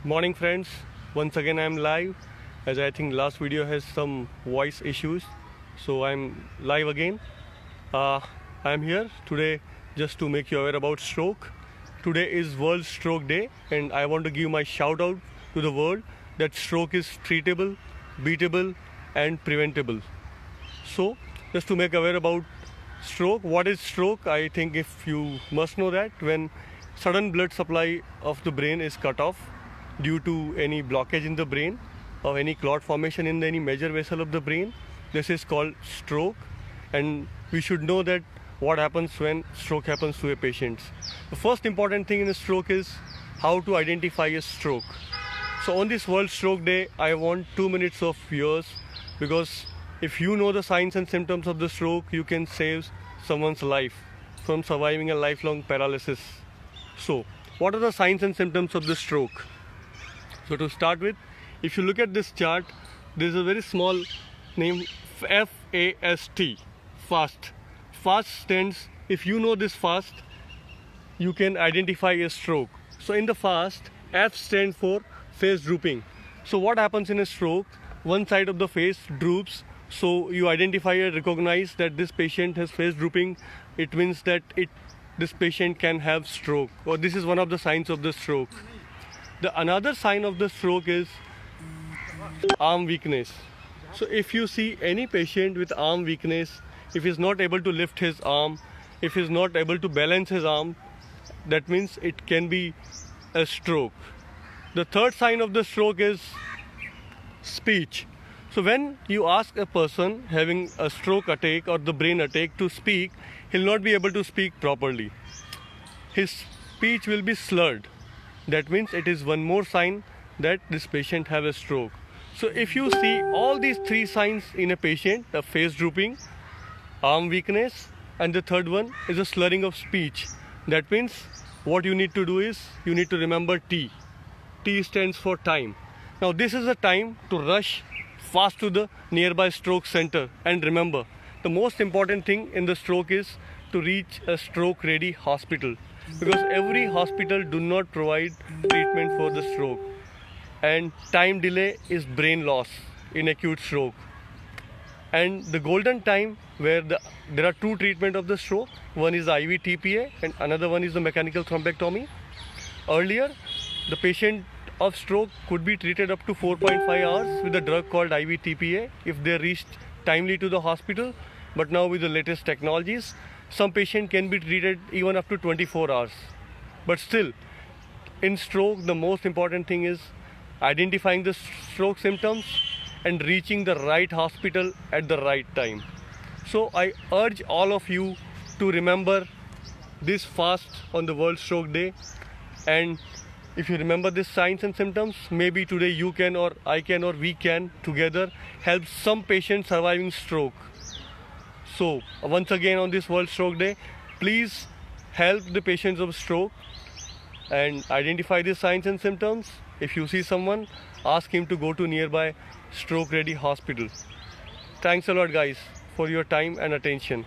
Morning friends, once again I am live as I think last video has some voice issues, so I'm live again. I am here today just to make you aware about stroke. Today is World Stroke Day and I want to give my shout out to the world that stroke is treatable, beatable and preventable. So just to make aware about stroke, what is stroke? I think if you must know that when sudden blood supply of the brain is cut off due to any blockage in the brain or any clot formation in any major vessel of the brain, this is called stroke. And we should know that what happens when stroke happens to a patient. The first important thing in a stroke is how to identify a stroke. So on this World Stroke Day, I want 2 minutes of yours, because if you know the signs and symptoms of the stroke, you can save someone's life from surviving a lifelong paralysis. So what are the signs and symptoms of the stroke? So to start with, if you look at this chart, there is a very small name FAST, fast. Fast stands, if you know this fast, you can identify a stroke. So in the fast, F stands for face drooping. So what happens in a stroke? One side of the face droops, so you identify and recognize that this patient has face drooping. It means that this patient can have stroke, or this is one of the signs of the stroke. Another sign of the stroke is arm weakness. So if you see any patient with arm weakness, if he is not able to lift his arm, if he is not able to balance his arm, that means it can be a stroke. The third sign of the stroke is speech. So when you ask a person having a stroke attack or the brain attack to speak, he'll not be able to speak properly. His speech will be slurred. That means it is one more sign that this patient have a stroke. So if you see all these three signs in a patient, the face drooping, arm weakness, and the third one is a slurring of speech, that means what you need to do is you need to remember T. T stands for time. Now this is the time to rush fast to the nearby stroke center, and remember the most important thing in the stroke is to reach a stroke ready hospital, because every hospital do not provide treatment for the stroke, and time delay is brain loss in acute stroke. And the golden time where there are two treatment of the stroke, one is IV TPA and another one is the mechanical thrombectomy. Earlier the patient of stroke could be treated up to 4.5 hours with a drug called IV TPA if they reached timely to the hospital, but now with the latest technologies, some patient can be treated even up to 24 hours. But still, in stroke, the most important thing is identifying the stroke symptoms and reaching the right hospital at the right time. So I urge all of you to remember this fast on the World Stroke Day, and if you remember these signs and symptoms, maybe today you can, or I can, or we can together help some patients surviving stroke. So once again on this World Stroke Day, please help the patients of stroke and identify the signs and symptoms. If you see someone, ask him to go to nearby stroke ready hospital. Thanks a lot guys for your time and attention.